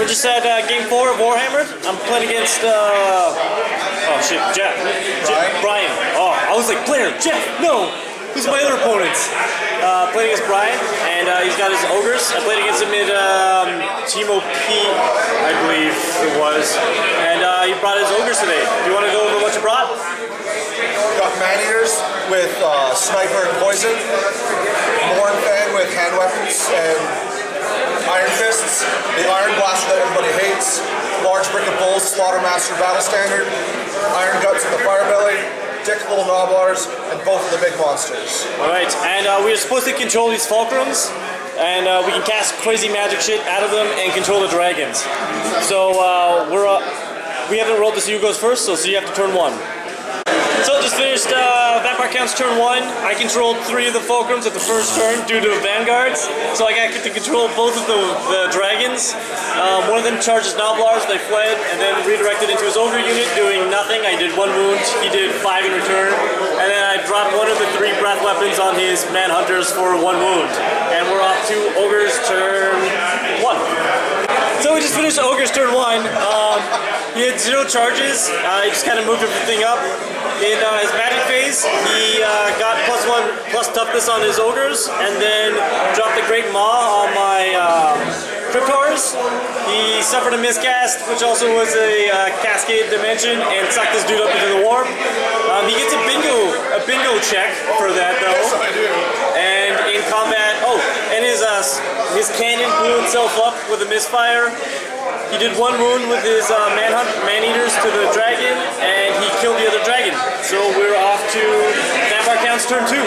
We're just at game 4 of Warhammer'd. I'm playing against, oh shit, Jeff. Brian. Oh, I was like, Blair, Jeff, no! Who's my other opponents? Playing against Brian, and he's got his Ogres. I played against him in Teemo P, I believe it was. And he brought his Ogres today. Do you want to go over what you brought? Got Man-Eaters with Sniper and Poison, Morn Fan with hand weapons and Iron Fists, the Iron Blaster that everybody hates, Large Brick of Bulls, Slaughtermaster Battle Standard, Iron Guts with the Fire Belly, Dick Little Noblars, and both of the big monsters. Alright, and we're supposed to control these fulcrums, and we can cast crazy magic shit out of them and control the dragons. So we haven't rolled this, so you goes first, so you have to turn 1. So just finished Vampire Count's turn 1. I controlled 3 of the fulcrums at the first turn due to vanguards. So I got to control both of the dragons. One of them charges Noblars, they fled, and then redirected into his Ogre unit doing nothing. I did 1 wound, he did 5 in return. And then I dropped one of the 3 breath weapons on his Manhunters for 1 wound. And we're off to Ogre's turn 1. So we just finished Ogre's turn 1. He had 0 charges. He just kind of moved everything up. In his magic phase, he got +1 toughness on his Ogres, and then dropped the Great Maw on my Cryptors. He suffered a miscast, which also was a Cascade Dimension, and sucked this dude up into the warp. He gets a bingo check for that though. Yes, I do. And in combat, and his cannon blew itself up with a misfire. He did 1 wound with his Man-Eaters to the dragon, and he killed the other dragon. So we're off to Vampire Count's turn 2.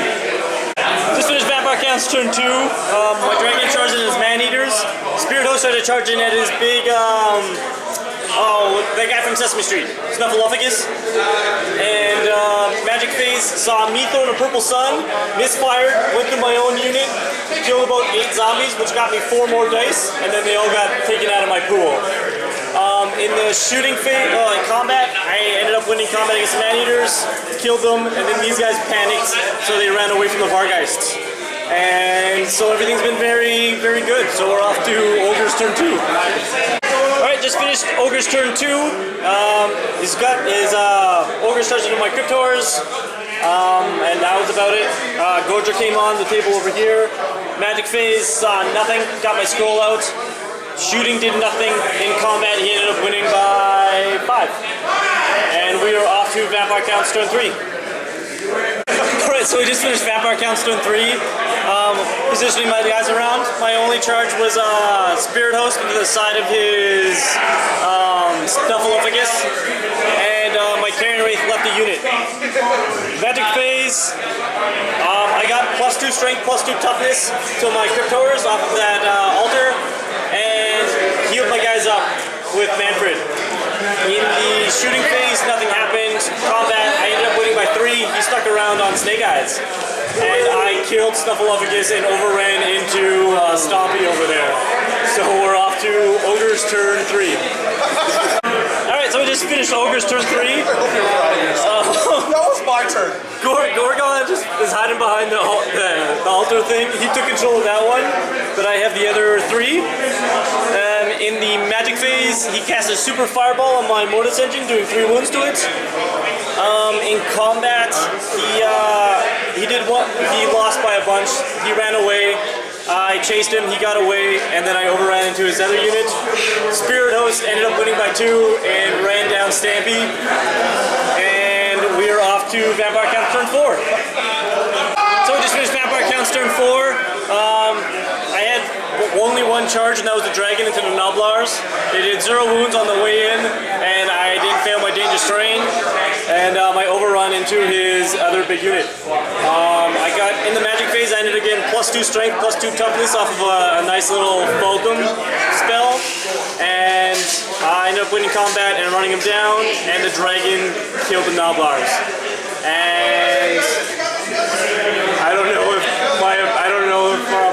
Just finished Vampire Count's turn 2. My dragon charged in his Man-Eaters. Spirit Host started charging at his big, that guy from Sesame Street, Snuffleupagus. And Magic Phase saw me throwing a purple sun, misfired, went through my own unit, killed about 8 zombies, which got me 4 more dice, and then they all got taken out of my pool. In the shooting phase, in combat, I ended up winning combat against the Man-Eaters, killed them, and then these guys panicked, so they ran away from the Vargeists. And so everything's been very, very good. So we're off to Ogre's turn 2. Alright, just finished Ogre's turn 2. He's got his Ogre's touched into my Cryptors. And that was about it. Gorger came on the table over here. Magic phase, saw nothing, got my scroll out. Shooting did nothing. In combat, he ended up winning by 5. And we are off to Vampire Count's turn 3. Alright, so we just finished Vampire Count's turn 3. Positioning my guys around. My only charge was Spirit Host to the side of his Snuffleupagus. And my Carrion Wraith left the unit. Magic phase. I got +2 strength, +2 toughness to my Cryptors off of that altar. And healed my guys up with Manfred. In the shooting phase, nothing happened. Combat, I ended up winning by 3. He stuck around on Snake Eyes. And I killed Snuffleupagus and overran into Stompy over there. So we're off to Ogre's turn 3. Alright, so we just finished Ogre's turn 3. That was my turn. Gorgon just is hiding behind the altar thing. He took control of that one, but I have the other 3. In the magic phase, he cast a super fireball on my Mortis engine, doing 3 wounds to it. In combat, he lost by a bunch. He ran away. I chased him, he got away, and then I overran into his other unit. Spirit Host ended up winning by 2 and ran down Stampy. And we are off to Vampire Count's turn 4. So we just finished Vampire Count's turn 4. I had only 1 charge, and that was the dragon into the Noblars. They did 0 wounds on the way in, and I didn't fail my dangerous terrain. And my overrun into his other big unit. I got in the magic phase, I ended up getting +2 strength, +2 toughness off of a nice little Fulcrum spell. And I ended up winning combat and running him down, and the dragon killed the Noblars. And I don't know if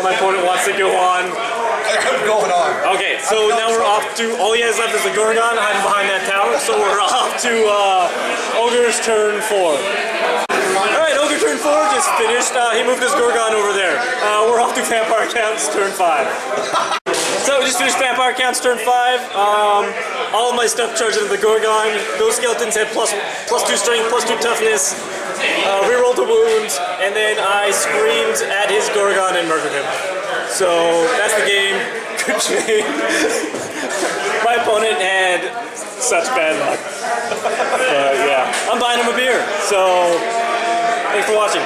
my opponent wants to go on. I'm going on. Okay, so now we're off to, all he has left is the Gorgon hiding behind that tower, so we're off to Ogre's turn 4. Alright, Ogre turn 4 just finished. He moved his Gorgon over there. We're off to Vampire Count's turn 5. So we just finished Vampire Counts turn 5. All of my stuff charged into the Gorgon. Those skeletons had plus 2 strength, plus 2 toughness. Rerolled the wounds, and then I screamed at his Gorgon and murdered him. So that's the game. Good game. My opponent had such bad luck. But yeah, I'm buying him a beer. So thanks for watching.